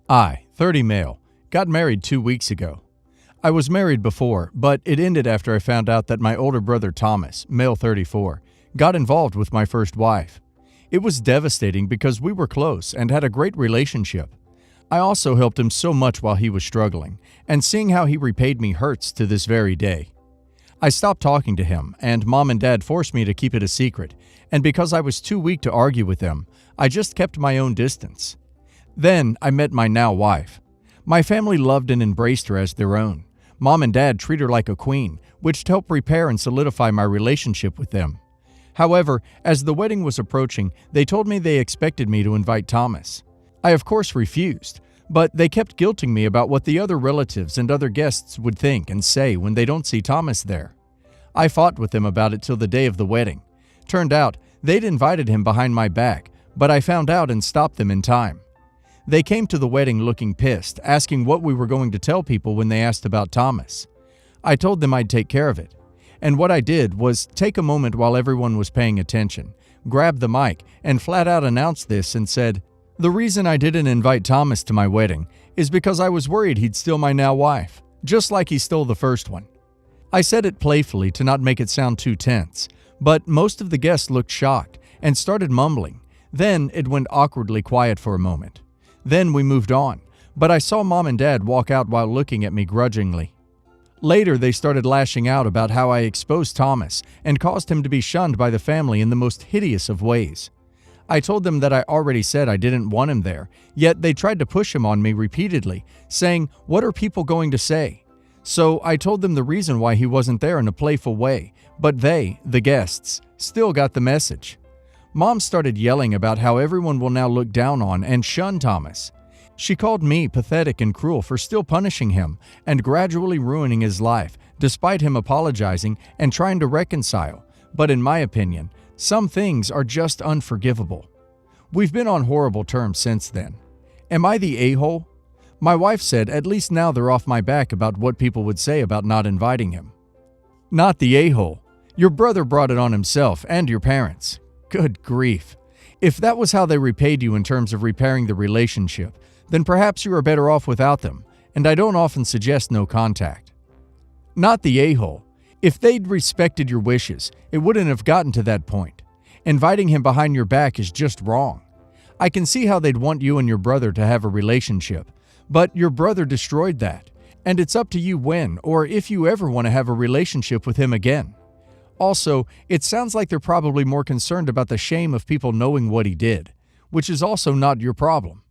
I, 30 male, got married 2 weeks ago. I was married before, but it ended after I found out that my older brother Thomas, male 34, got involved with my first wife. It was devastating because we were close and had a great relationship. I also helped him so much while he was struggling, and seeing how he repaid me hurts to this very day. I stopped talking to him, and Mom and Dad forced me to keep it a secret, and because I was too weak to argue with them, I just kept my own distance. Then I met my now wife. My family loved and embraced her as their own. Mom and Dad treat her like a queen, which helped repair and solidify my relationship with them. However, as the wedding was approaching, they told me they expected me to invite Thomas. I of course refused, but they kept guilting me about what the other relatives and other guests would think and say when they don't see Thomas there. I fought with them about it till the day of the wedding. Turned out, they'd invited him behind my back, but I found out and stopped them in time. They came to the wedding looking pissed, asking what we were going to tell people when they asked about Thomas. I told them I'd take care of it. And what I did was take a moment while everyone was paying attention, grab the mic, and flat out announce this and said, "The reason I didn't invite Thomas to my wedding is because I was worried he'd steal my now wife, just like he stole the first one." I said it playfully to not make it sound too tense, but most of the guests looked shocked and started mumbling. Then it went awkwardly quiet for a moment. Then we moved on, but I saw Mom and Dad walk out while looking at me grudgingly. Later, they started lashing out about how I exposed Thomas and caused him to be shunned by the family in the most hideous of ways. I told them that I already said I didn't want him there, yet they tried to push him on me repeatedly, saying, "What are people going to say?" So I told them the reason why he wasn't there in a playful way, but they, the guests, still got the message. Mom started yelling about how everyone will now look down on and shun Thomas. She called me pathetic and cruel for still punishing him and gradually ruining his life, despite him apologizing and trying to reconcile. But in my opinion, some things are just unforgivable. We've been on horrible terms since then. Am I the a-hole? My wife said at least now they're off my back about what people would say about not inviting him. Not the a-hole. Your brother brought it on himself and your parents. Good grief. If that was how they repaid you in terms of repairing the relationship, then perhaps you are better off without them, and I don't often suggest no contact. Not the a-hole. If they'd respected your wishes, it wouldn't have gotten to that point. Inviting him behind your back is just wrong. I can see how they'd want you and your brother to have a relationship, but your brother destroyed that, and it's up to you when or if you ever want to have a relationship with him again. Also, it sounds like they're probably more concerned about the shame of people knowing what he did, which is also not your problem.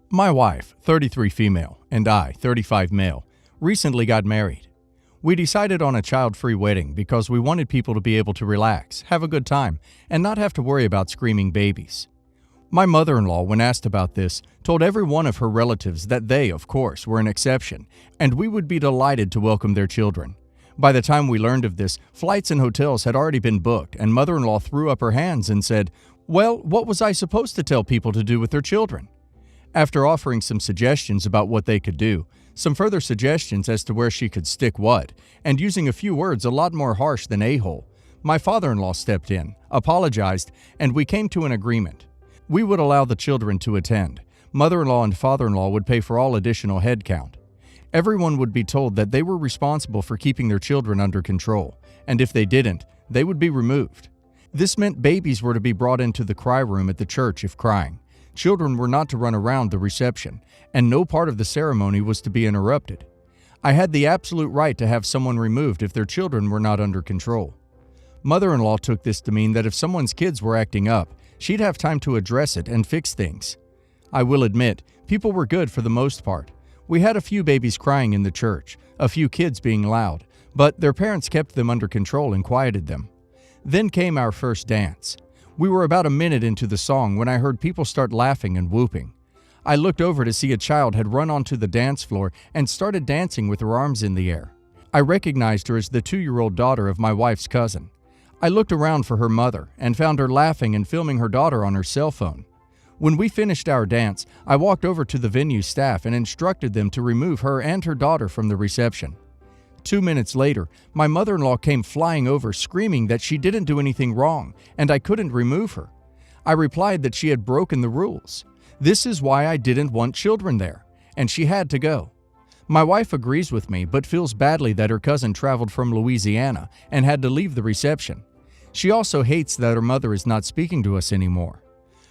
My wife, 33 female, and I, 35 male, recently got married. We decided on a child-free wedding because we wanted people to be able to relax, have a good time, and not have to worry about screaming babies. My mother-in-law, when asked about this, told every one of her relatives that they, of course, were an exception, and we would be delighted to welcome their children. By the time we learned of this, flights and hotels had already been booked, and mother-in-law threw up her hands and said, "Well, what was I supposed to tell people to do with their children?" After offering some suggestions about what they could do, some further suggestions as to where she could stick what, and using a few words a lot more harsh than a-hole, my father-in-law stepped in, apologized, and we came to an agreement. We would allow the children to attend. Mother-in-law and father-in-law would pay for all additional head count. Everyone would be told that they were responsible for keeping their children under control, and if they didn't, they would be removed. This meant babies were to be brought into the cry room at the church if crying. Children were not to run around the reception, and no part of the ceremony was to be interrupted. I had the absolute right to have someone removed if their children were not under control. Mother-in-law took this to mean that if someone's kids were acting up, she'd have time to address it and fix things. I will admit, people were good for the most part. We had a few babies crying in the church, a few kids being loud, but their parents kept them under control and quieted them. Then came our first dance. We were about a minute into the song when I heard people start laughing and whooping. I looked over to see a child had run onto the dance floor and started dancing with her arms in the air. I recognized her as the 2-year-old daughter of my wife's cousin. I looked around for her mother and found her laughing and filming her daughter on her cell phone. When we finished our dance, I walked over to the venue staff and instructed them to remove her and her daughter from the reception. 2 minutes later, my mother-in-law came flying over screaming that she didn't do anything wrong and I couldn't remove her. I replied that she had broken the rules. This is why I didn't want children there, and she had to go. My wife agrees with me but feels badly that her cousin traveled from Louisiana and had to leave the reception. She also hates that her mother is not speaking to us anymore.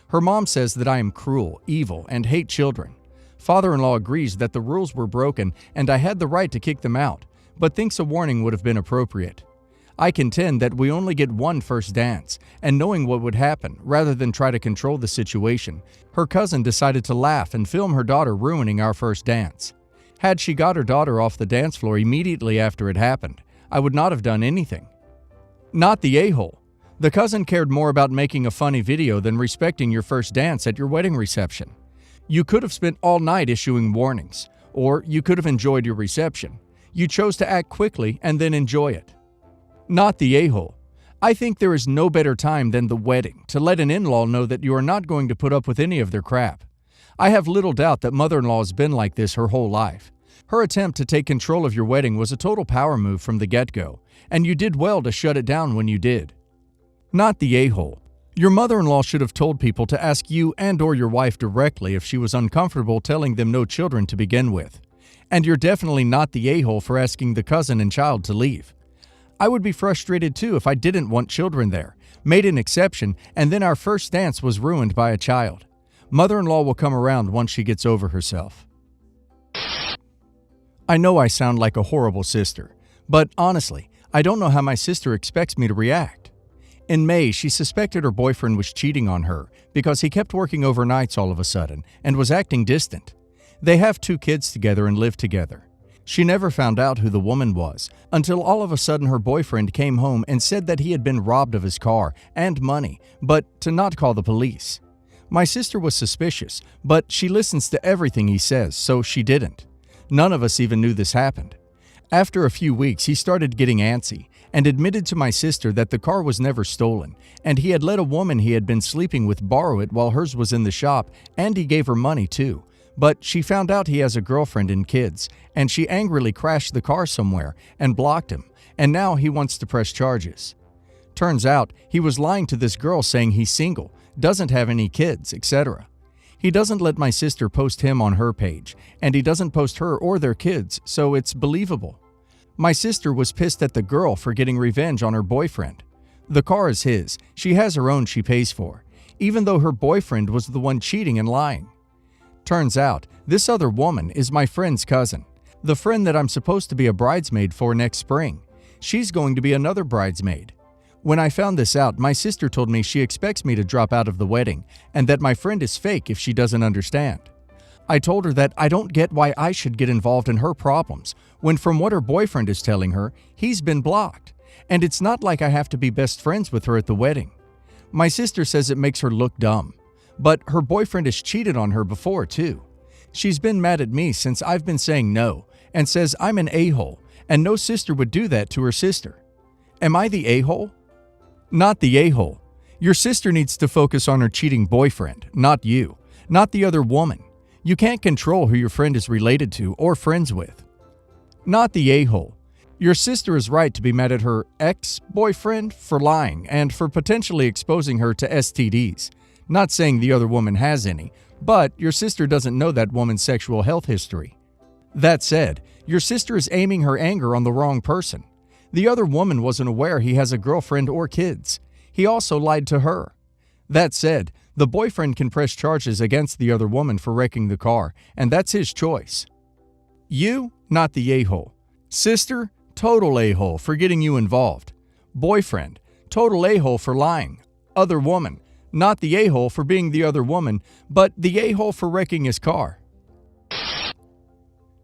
Her mom says that I am cruel, evil, and hate children. Father-in-law agrees that the rules were broken and I had the right to kick them out, but thinks a warning would have been appropriate. I contend that we only get one first dance, and knowing what would happen, rather than try to control the situation, her cousin decided to laugh and film her daughter ruining our first dance. Had she got her daughter off the dance floor immediately after it happened, I would not have done anything. Not the a-hole. The cousin cared more about making a funny video than respecting your first dance at your wedding reception. You could have spent all night issuing warnings, or you could have enjoyed your reception. You chose to act quickly and then enjoy it. Not the a-hole. I think there is no better time than the wedding to let an in-law know that you are not going to put up with any of their crap. I have little doubt that mother-in-law has been like this her whole life. Her attempt to take control of your wedding was a total power move from the get-go, and you did well to shut it down when you did. Not the a-hole. Your mother-in-law should have told people to ask you and/or your wife directly if she was uncomfortable telling them no children to begin with. And you're definitely not the a-hole for asking the cousin and child to leave. I would be frustrated too if I didn't want children there, made an exception, and then our first dance was ruined by a child. Mother-in-law will come around once she gets over herself. I know I sound like a horrible sister, but honestly, I don't know how my sister expects me to react. In May, she suspected her boyfriend was cheating on her because he kept working overnights all of a sudden and was acting distant. They have 2 kids together and live together. She never found out who the woman was until all of a sudden her boyfriend came home and said that he had been robbed of his car and money, but to not call the police. My sister was suspicious, but she listens to everything he says, so she didn't. None of us even knew this happened. After a few weeks, he started getting antsy and admitted to my sister that the car was never stolen, and he had let a woman he had been sleeping with borrow it while hers was in the shop, and he gave her money too. But she found out he has a girlfriend and kids, and she angrily crashed the car somewhere and blocked him, and now he wants to press charges. Turns out he was lying to this girl saying he's single, doesn't have any kids, etc. He doesn't let my sister post him on her page, and he doesn't post her or their kids, so it's believable. My sister was pissed at the girl for getting revenge on her boyfriend. The car is his, she has her own she pays for, even though her boyfriend was the one cheating and lying. Turns out, this other woman is my friend's cousin, the friend that I'm supposed to be a bridesmaid for next spring. She's going to be another bridesmaid. When I found this out, my sister told me she expects me to drop out of the wedding and that my friend is fake if she doesn't understand. I told her that I don't get why I should get involved in her problems when, from what her boyfriend is telling her, he's been blocked, and it's not like I have to be best friends with her at the wedding. My sister says it makes her look dumb, but her boyfriend has cheated on her before too. She's been mad at me since I've been saying no and says I'm an a-hole, and no sister would do that to her sister. Am I the a-hole? Not the a-hole. Your sister needs to focus on her cheating boyfriend, not you, not the other woman. You can't control who your friend is related to or friends with. Not the a-hole. Your sister is right to be mad at her ex-boyfriend for lying and for potentially exposing her to STDs. Not saying the other woman has any, but your sister doesn't know that woman's sexual health history. That said, your sister is aiming her anger on the wrong person. The other woman wasn't aware he has a girlfriend or kids. He also lied to her. That said, the boyfriend can press charges against the other woman for wrecking the car, and that's his choice. You, not the a-hole. Sister, total a-hole for getting you involved. Boyfriend, total a-hole for lying. Other woman, not the a-hole for being the other woman, but the a-hole for wrecking his car.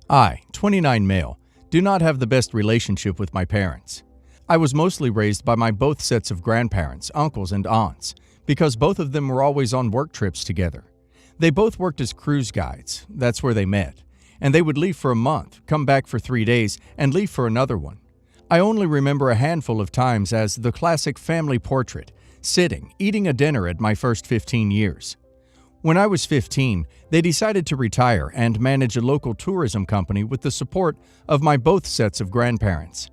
I, 29 male, do not have the best relationship with my parents. I was mostly raised by my both sets of grandparents, uncles, and aunts, because both of them were always on work trips together. They both worked as cruise guides, that's where they met, and they would leave for a month, come back for 3 days, and leave for another one. I only remember a handful of times as the classic family portrait, sitting, eating a dinner at my first 15 years. When I was 15, they decided to retire and manage a local tourism company with the support of my both sets of grandparents.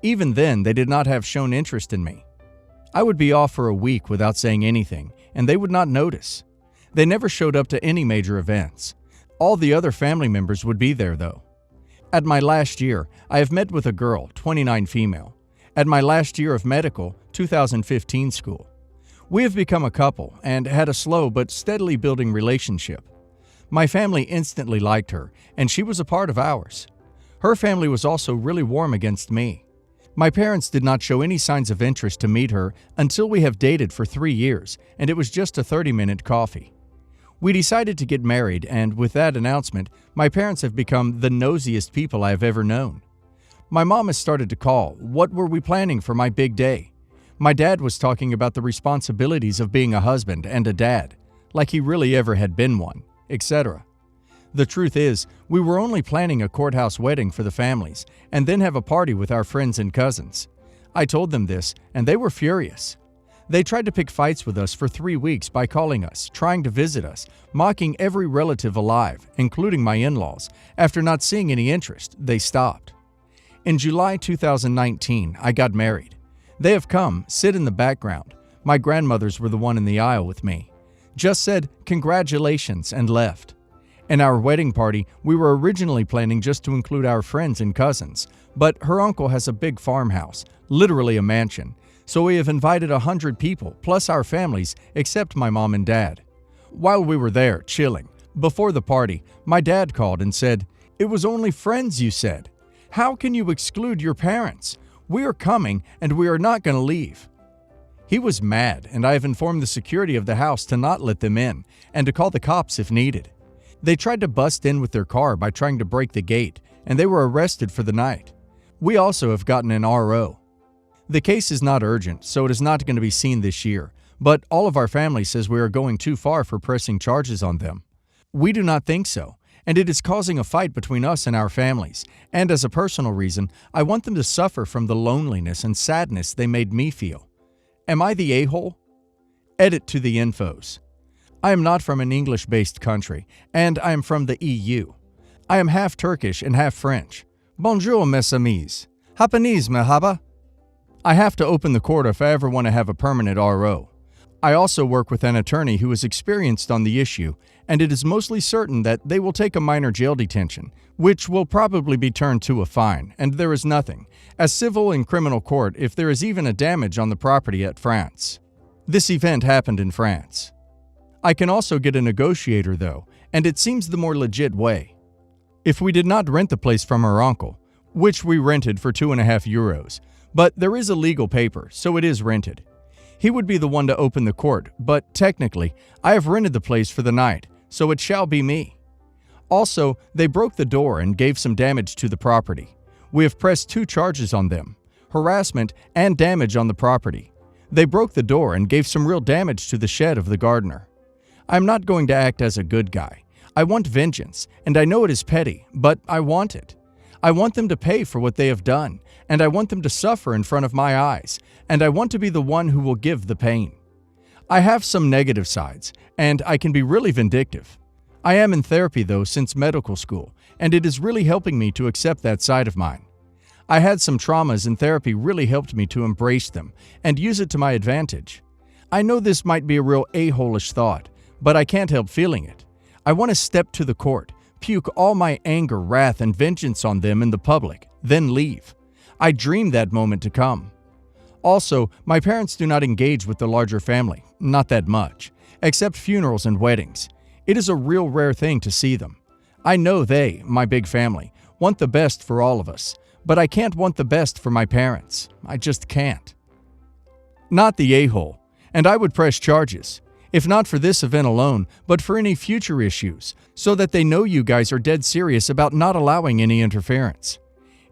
Even then, they did not have shown interest in me. I would be off for a week without saying anything, and they would not notice. They never showed up to any major events. All the other family members would be there, though. At my last year, I have met with a girl, 29 female. At my last year of medical, 2015 school. We have become a couple and had a slow but steadily building relationship. My family instantly liked her, and she was a part of ours. Her family was also really warm against me. My parents did not show any signs of interest to meet her until we have dated for 3 years, and it was just a 30-minute coffee. We decided to get married, and with that announcement, my parents have become the nosiest people I have ever known. My mom has started to call, what were we planning for my big day? My dad was talking about the responsibilities of being a husband and a dad, like he really ever had been one, etc. The truth is, we were only planning a courthouse wedding for the families, and then have a party with our friends and cousins. I told them this, and they were furious. They tried to pick fights with us for 3 weeks by calling us, trying to visit us, mocking every relative alive, including my in-laws. After not seeing any interest, they stopped. In July 2019, I got married. They have come, sit in the background. My grandmothers were the one in the aisle with me. Just said, congratulations, and left. In our wedding party, we were originally planning just to include our friends and cousins, but her uncle has a big farmhouse, literally a mansion, so we have invited 100 people, plus our families, except my mom and dad. While we were there, chilling, before the party, my dad called and said, "It was only friends, you said. How can you exclude your parents? We are coming, and we are not going to leave." He was mad, and I have informed the security of the house to not let them in, and to call the cops if needed. They tried to bust in with their car by trying to break the gate, and they were arrested for the night. We also have gotten an RO. The case is not urgent, so it is not going to be seen this year, but all of our family says we are going too far for pressing charges on them. We do not think so, and it is causing a fight between us and our families, and as a personal reason, I want them to suffer from the loneliness and sadness they made me feel. Am I the a-hole? Edit to the infos. I am not from an English-based country, and I am from the EU. I am half Turkish and half French. Bonjour, mes amis. Hapanis, mehaba. I have to open the court if I ever want to have a permanent RO. I also work with an attorney who is experienced on the issue, and it is mostly certain that they will take a minor jail detention, which will probably be turned to a fine, and there is nothing, as civil and criminal court, if there is even a damage on the property at France. This event happened in France. I can also get a negotiator though, and it seems the more legit way. If we did not rent the place from her uncle, which we rented for €2.50, but there is a legal paper, so it is rented. He would be the one to open the court, but technically, I have rented the place for the night, so it shall be me. Also, they broke the door and gave some damage to the property. We have pressed 2 charges on them, harassment and damage on the property. They broke the door and gave some real damage to the shed of the gardener. I'm not going to act as a good guy. I want vengeance, and I know it is petty, but I want it. I want them to pay for what they have done, and I want them to suffer in front of my eyes, and I want to be the one who will give the pain. I have some negative sides, and I can be really vindictive. I am in therapy though since medical school, and it is really helping me to accept that side of mine. I had some traumas and therapy really helped me to embrace them and use it to my advantage. I know this might be a real a-hole-ish thought, but I can't help feeling it. I want to step to the court, puke all my anger, wrath, and vengeance on them in the public, then leave. I dream that moment to come. Also, my parents do not engage with the larger family, not that much, except funerals and weddings. It is a real rare thing to see them. I know they, my big family, want the best for all of us, but I can't want the best for my parents. I just can't. Not the a-hole, and I would press charges. If not for this event alone, but for any future issues, so that they know you guys are dead serious about not allowing any interference.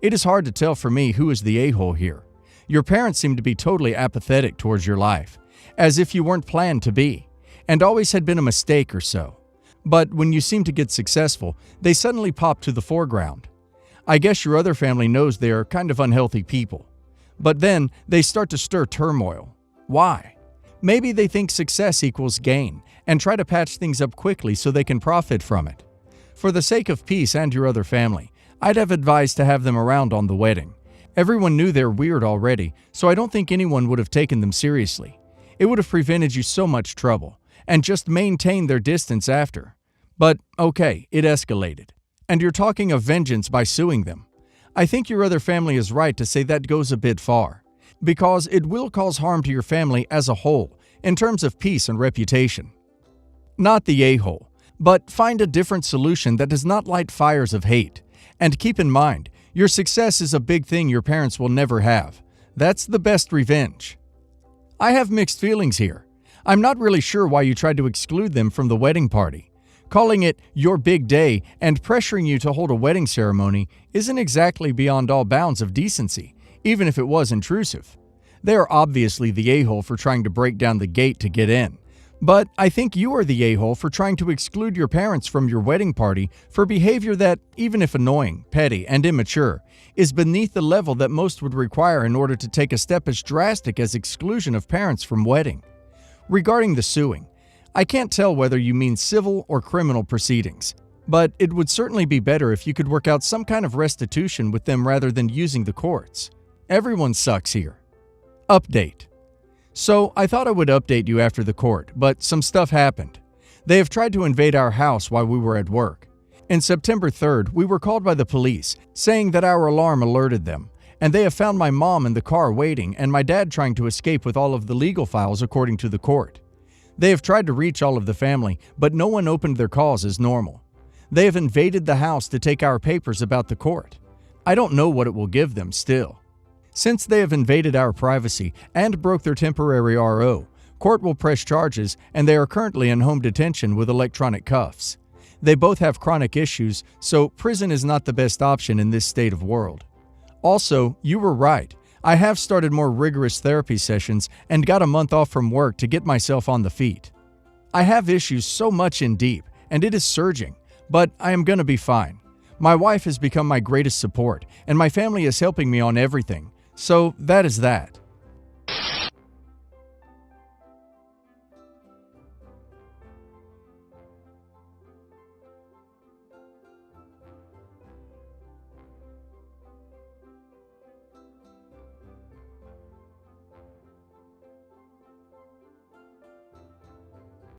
It is hard to tell for me who is the a-hole here. Your parents seem to be totally apathetic towards your life, as if you weren't planned to be, and always had been a mistake or so. But when you seem to get successful, they suddenly pop to the foreground. I guess your other family knows they are kind of unhealthy people. But then they start to stir turmoil. Why? Maybe they think success equals gain and try to patch things up quickly so they can profit from it. For the sake of peace and your other family, I'd have advised to have them around on the wedding. Everyone knew they're weird already, so I don't think anyone would have taken them seriously. It would have prevented you so much trouble, and just maintain their distance after. But okay, it escalated. And you're talking of vengeance by suing them. I think your other family is right to say that goes a bit far, because it will cause harm to your family as a whole in terms of peace and reputation. Not the a-hole, but find a different solution that does not light fires of hate. And keep in mind, your success is a big thing your parents will never have. That's the best revenge. I have mixed feelings here. I'm not really sure why you tried to exclude them from the wedding party. Calling it your big day and pressuring you to hold a wedding ceremony isn't exactly beyond all bounds of decency, even if it was intrusive. They are obviously the a-hole for trying to break down the gate to get in. But I think you are the a-hole for trying to exclude your parents from your wedding party for behavior that, even if annoying, petty, and immature, is beneath the level that most would require in order to take a step as drastic as exclusion of parents from wedding. Regarding the suing, I can't tell whether you mean civil or criminal proceedings, but it would certainly be better if you could work out some kind of restitution with them rather than using the courts. Everyone sucks here. Update. So, I thought I would update you after the court, but some stuff happened. They have tried to invade our house while we were at work. On September 3rd, we were called by the police, saying that our alarm alerted them, and they have found my mom in the car waiting and my dad trying to escape with all of the legal files according to the court. They have tried to reach all of the family, but no one opened their calls as normal. They have invaded the house to take our papers about the court. I don't know what it will give them still. Since they have invaded our privacy and broke their temporary RO, court will press charges and they are currently in home detention with electronic cuffs. They both have chronic issues, so prison is not the best option in this state of world. Also, you were right. I have started more rigorous therapy sessions and got a month off from work to get myself on the feet. I have issues so much in deep, and it is surging, but I am gonna be fine. My wife has become my greatest support, and my family is helping me on everything. So that is that.